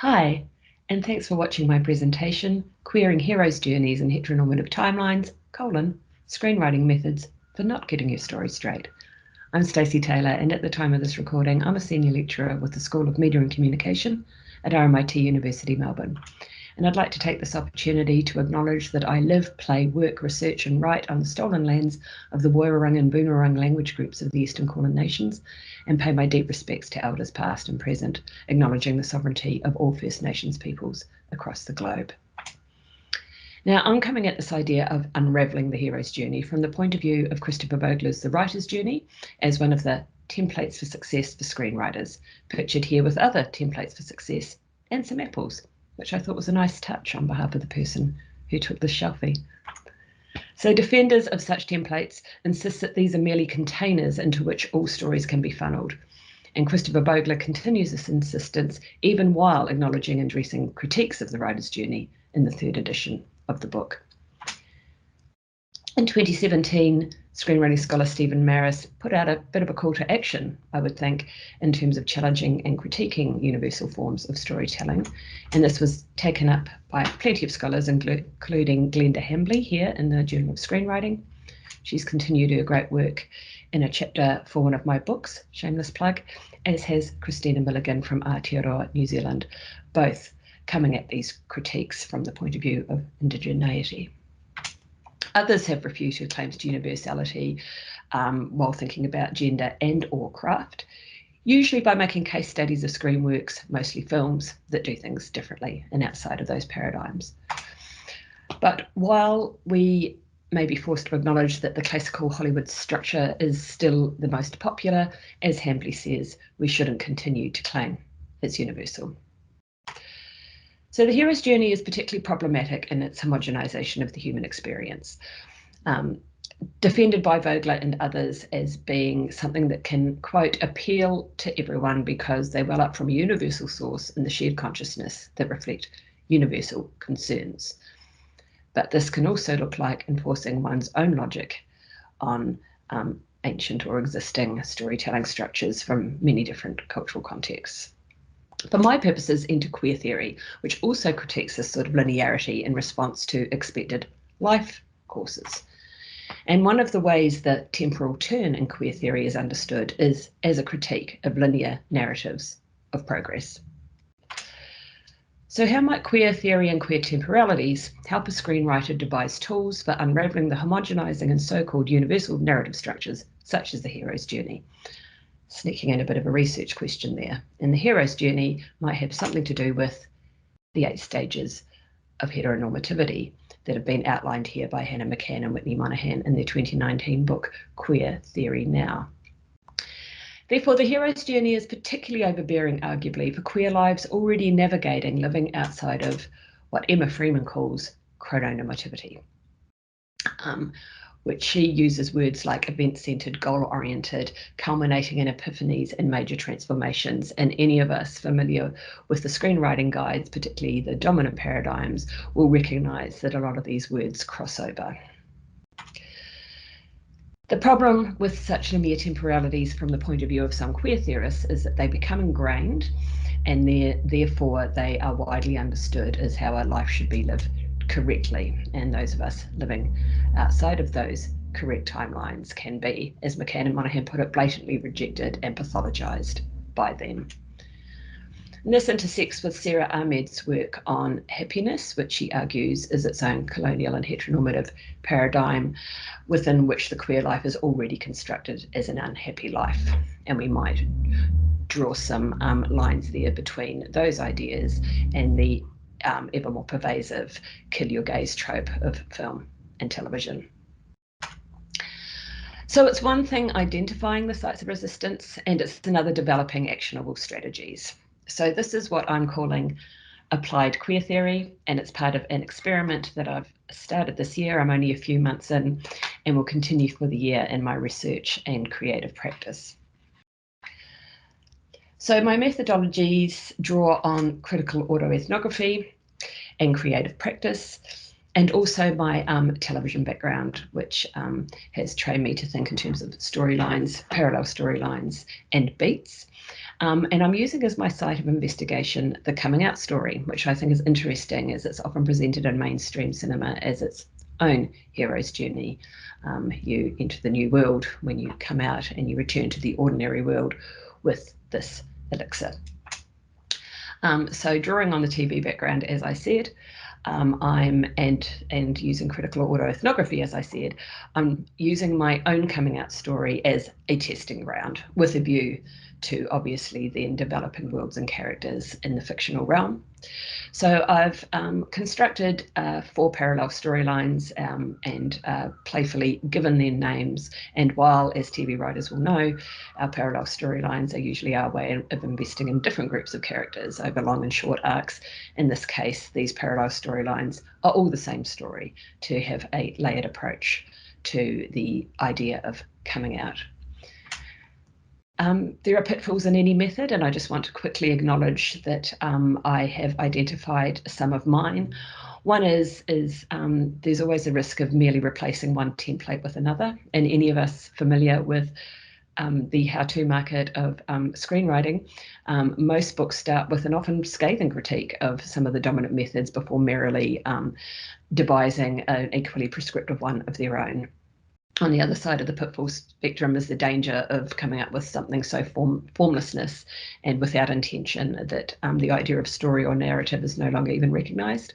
Hi, and thanks for watching my presentation, Queering Heroes' Journeys in Heteronormative Timelines, Screenwriting Methods for Not Getting Your Story Straight. I'm Stayci Taylor, and at the time of this recording, I'm a senior lecturer with the School of Media and Communication at RMIT University, Melbourne. And I'd like to take this opportunity to acknowledge that I live, play, work, research and write on the stolen lands of the Woiwurrung and Boonwurrung language groups of the Eastern Kulin Nations, and pay my deep respects to elders past and present, acknowledging the sovereignty of all First Nations peoples across the globe. Now, I'm coming at this idea of unravelling the hero's journey from the point of view of Christopher Vogler's The Writer's Journey as one of the templates for success for screenwriters, pictured here with other templates for success and some apples, which I thought was a nice touch on behalf of the person who took the selfie. So defenders of such templates insist that these are merely containers into which all stories can be funneled. And Christopher Vogler continues this insistence even while acknowledging and addressing critiques of the writer's journey in the third edition of the book. In 2017, screenwriting scholar Stephen Maris put out a bit of a call to action, I would think, in terms of challenging and critiquing universal forms of storytelling. And this was taken up by plenty of scholars, including Glenda Hambley here in the Journal of Screenwriting. She's continued her great work in a chapter for one of my books, shameless plug, as has Christina Milligan from Aotearoa, New Zealand, both coming at these critiques from the point of view of indigeneity. Others have refuted claims to universality while thinking about gender and or craft, usually by making case studies of screen works, mostly films, that do things differently and outside of those paradigms. But while we may be forced to acknowledge that the classical Hollywood structure is still the most popular, as Hambley says, we shouldn't continue to claim it's universal. So the hero's journey is particularly problematic in its homogenization of the human experience, defended by Vogler and others as being something that can, quote, appeal to everyone because they well up from a universal source in the shared consciousness that reflect universal concerns. But this can also look like enforcing one's own logic on ancient or existing storytelling structures from many different cultural contexts. For my purposes, into queer theory, which also critiques this sort of linearity in response to expected life courses. And one of the ways that temporal turn in queer theory is understood is as a critique of linear narratives of progress. So how might queer theory and queer temporalities help a screenwriter devise tools for unravelling the homogenizing and so-called universal narrative structures, such as the hero's journey? Sneaking in a bit of a research question there. And the hero's journey might have something to do with the 8 stages of heteronormativity that have been outlined here by Hannah McCann and Whitney Monaghan in their 2019 book, Queer Theory Now. Therefore, the hero's journey is particularly overbearing, arguably, for queer lives already navigating living outside of what Emma Freeman calls chrononormativity, which she uses words like event-centered, goal-oriented, culminating in epiphanies and major transformations. And any of us familiar with the screenwriting guides, particularly the dominant paradigms, will recognize that a lot of these words cross over. The problem with such linear temporalities from the point of view of some queer theorists is that they become ingrained and therefore they are widely understood as how our life should be lived correctly, and those of us living outside of those correct timelines can be, as McCann and Monaghan put it, blatantly rejected and pathologized by them. And this intersects with Sarah Ahmed's work on happiness, which she argues is its own colonial and heteronormative paradigm within which the queer life is already constructed as an unhappy life. And we might draw some lines there between those ideas and the ever more pervasive kill your gaze trope of film and television. So it's one thing identifying the sites of resistance, and it's another developing actionable strategies. So this is what I'm calling applied queer theory, and it's part of an experiment that I've started this year. I'm only a few months in and will continue for the year in my research and creative practice. So my methodologies draw on critical autoethnography and creative practice, and also my television background, which has trained me to think in terms of storylines, parallel storylines, and beats. And I'm using as my site of investigation the coming out story, which I think is interesting as it's often presented in mainstream cinema as its own hero's journey. You enter the new world when you come out and you return to the ordinary world with this elixir. So drawing on the TV background, as I said, and using critical autoethnography, as I said, I'm using my own coming out story as a testing ground with a view to obviously then developing worlds and characters in the fictional realm. So I've constructed 4 parallel storylines and playfully given them names. And while, as TV writers will know, our parallel storylines are usually our way of investing in different groups of characters over long and short arcs, in this case, these parallel storylines are all the same story to have a layered approach to the idea of coming out. There are pitfalls in any method, and I just want to quickly acknowledge that I have identified some of mine. One is there's always a risk of merely replacing one template with another, and any of us familiar with the how-to market of screenwriting, most books start with an often scathing critique of some of the dominant methods before merrily devising an equally prescriptive one of their own. On the other side of the pitfall spectrum is the danger of coming up with something so formlessness and without intention that the idea of story or narrative is no longer even recognised.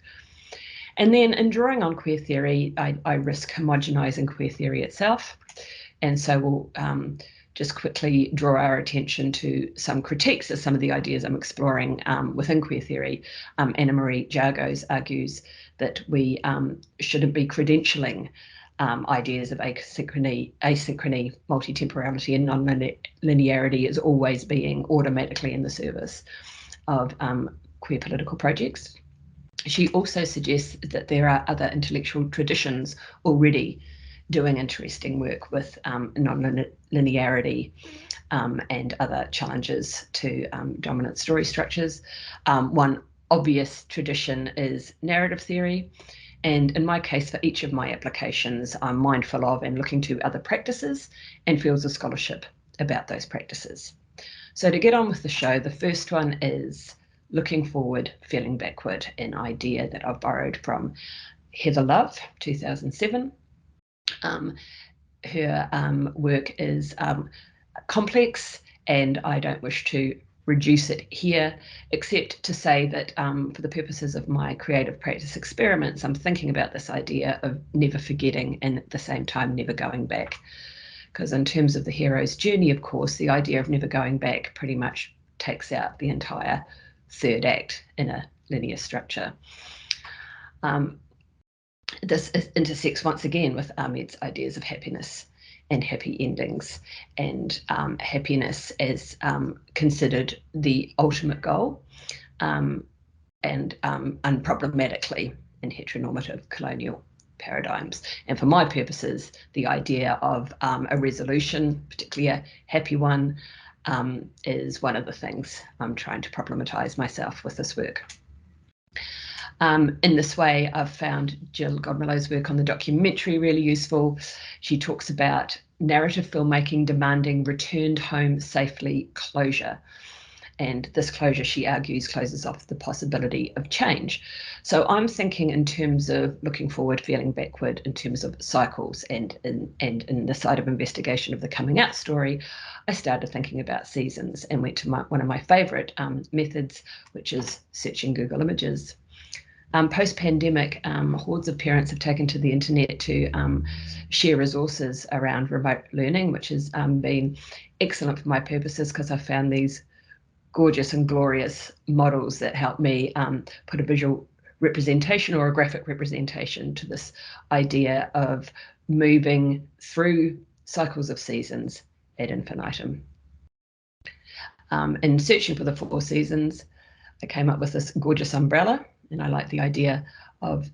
And then in drawing on queer theory, I risk homogenising queer theory itself. And so we'll just quickly draw our attention to some critiques of some of the ideas I'm exploring within queer theory. Anna-Marie Jargos argues that we shouldn't be credentialing ideas of asynchrony, multi-temporality, and non-linearity as always being automatically in the service of queer political projects. She also suggests that there are other intellectual traditions already doing interesting work with non-linearity and other challenges to dominant story structures. One obvious tradition is narrative theory. And in my case, for each of my applications, I'm mindful of and looking to other practices and fields of scholarship about those practices. So to get on with the show, the first one is looking forward, feeling backward, an idea that I've borrowed from Heather Love, 2007. Her work is complex, and I don't wish to reduce it here, except to say that for the purposes of my creative practice experiments, I'm thinking about this idea of never forgetting and at the same time never going back. Because in terms of the hero's journey, of course, the idea of never going back pretty much takes out the entire third act in a linear structure. This intersects once again with Ahmed's ideas of happiness and happy endings, and happiness as considered the ultimate goal, and unproblematically in heteronormative colonial paradigms. And for my purposes, the idea of a resolution, particularly a happy one, is one of the things I'm trying to problematize myself with this work. In this way, I've found Jill Godmillow's work on the documentary really useful. She talks about narrative filmmaking demanding returned home safely closure. And this closure, she argues, closes off the possibility of change. So I'm thinking in terms of looking forward, feeling backward, in terms of cycles, and in the side of investigation of the coming out story, I started thinking about seasons and went to one of my favourite methods, which is searching Google Images. Post-pandemic, hordes of parents have taken to the internet to share resources around remote learning, which has been excellent for my purposes because I found these gorgeous and glorious models that help me put a visual representation or a graphic representation to this idea of moving through cycles of seasons ad infinitum. In searching for the 4 seasons, I came up with this gorgeous umbrella, and I like the idea of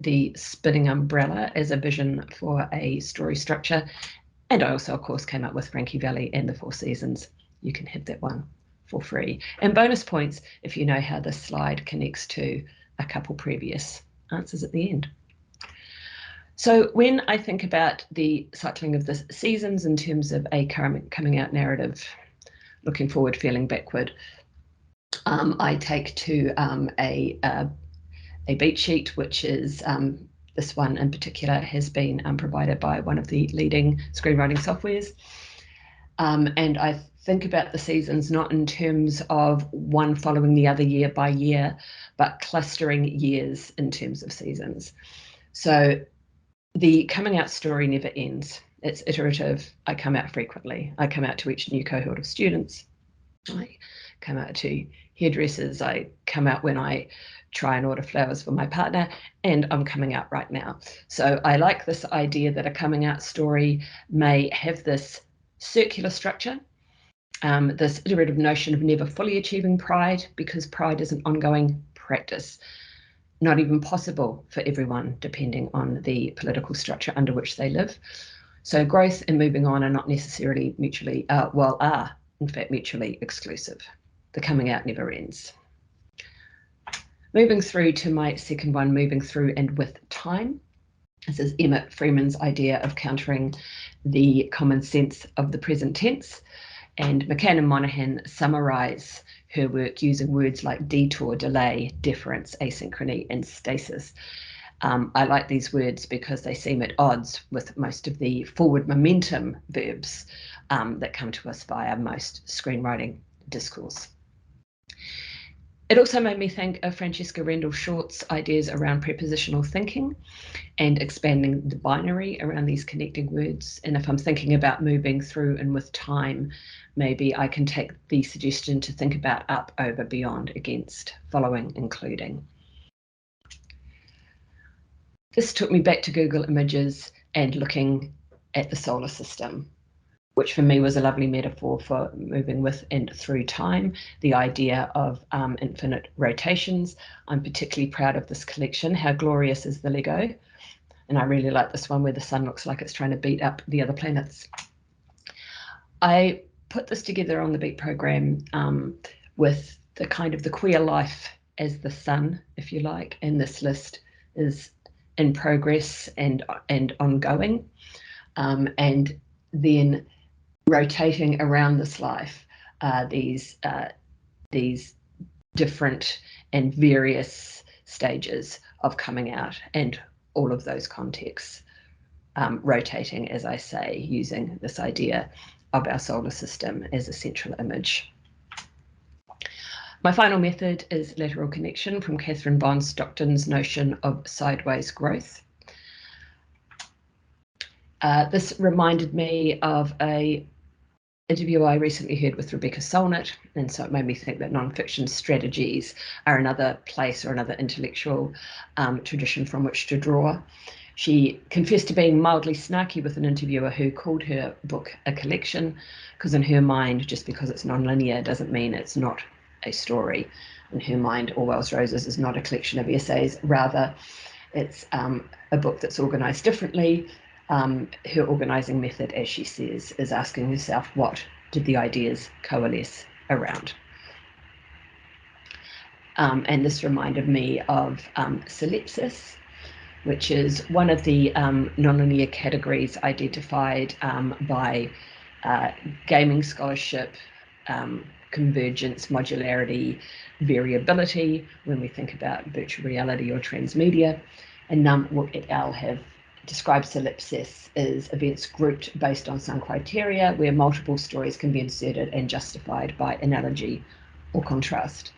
the spinning umbrella as a vision for a story structure. And I also, of course, came up with Frankie Valli and the 4 seasons. You can have that one for free. And bonus points if you know how this slide connects to a couple previous answers at the end. So when I think about the cycling of the seasons in terms of a coming out narrative, looking forward, feeling backward. I take to a beat sheet, which is this one in particular has been provided by one of the leading screenwriting softwares. And I think about the seasons not in terms of one following the other year by year, but clustering years in terms of seasons. So the coming out story never ends. It's iterative. I come out frequently. I come out to each new cohort of students. I come out to hairdressers. I come out when I try and order flowers for my partner, and I'm coming out right now. So I like this idea that a coming out story may have this circular structure, this iterative notion of never fully achieving pride, because pride is an ongoing practice, not even possible for everyone, depending on the political structure under which they live. So growth and moving on are not necessarily mutually, are in fact mutually exclusive. The coming out never ends. Moving through to my second one, moving through and with time. This is Emmett Freeman's idea of countering the common sense of the present tense. And McCann and Monaghan summarise her work using words like detour, delay, deference, asynchrony, and stasis. I like these words because they seem at odds with most of the forward momentum verbs that come to us via most screenwriting discourse. It also made me think of Francesca Rendell Short's ideas around prepositional thinking and expanding the binary around these connecting words. And if I'm thinking about moving through and with time, maybe I can take the suggestion to think about up, over, beyond, against, following, including. This took me back to Google Images and looking at the solar system, which for me was a lovely metaphor for moving with and through time, the idea of infinite rotations. I'm particularly proud of this collection. How glorious is the Lego? And I really like this one where the sun looks like it's trying to beat up the other planets. I put this together on the Beat program with the kind of the queer life as the sun, if you like, and this list is in progress and ongoing. And then rotating around this life, these different and various stages of coming out, and all of those contexts, rotating, as I say, using this idea of our solar system as a central image. My final method is lateral connection from Catherine von Stockton's notion of sideways growth. This reminded me of an interview I recently heard with Rebecca Solnit, and so it made me think that nonfiction strategies are another place or another intellectual tradition from which to draw. She confessed to being mildly snarky with an interviewer who called her book a collection, because in her mind, just because it's nonlinear doesn't mean it's not a story. In her mind, Orwell's Roses is not a collection of essays, rather it's a book that's organised differently. Her organising method, as she says, is asking herself, what did the ideas coalesce around? And this reminded me of solipsis, which is one of the nonlinear categories identified by gaming scholarship, convergence, modularity, variability, when we think about virtual reality or transmedia. And Numwook et al. Have described solipsis as events grouped based on some criteria where multiple stories can be inserted and justified by analogy or contrast.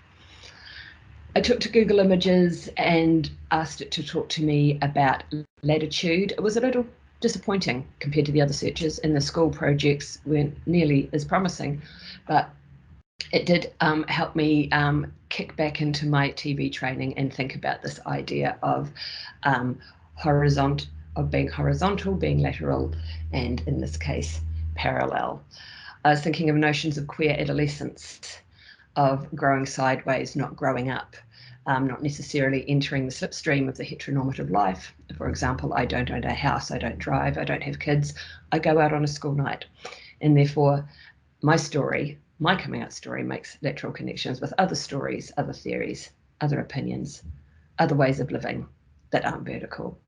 I took to Google Images and asked it to talk to me about latitude. It was a little disappointing compared to the other searches, and the school projects weren't nearly as promising, but it did help me kick back into my TV training and think about this idea of being horizontal, being lateral, and in this case, parallel. I was thinking of notions of queer adolescence, of growing sideways, not growing up, not necessarily entering the slipstream of the heteronormative life. For example, I don't own a house, I don't drive, I don't have kids, I go out on a school night. And therefore, my story, my coming out story, makes lateral connections with other stories, other theories, other opinions, other ways of living that aren't vertical.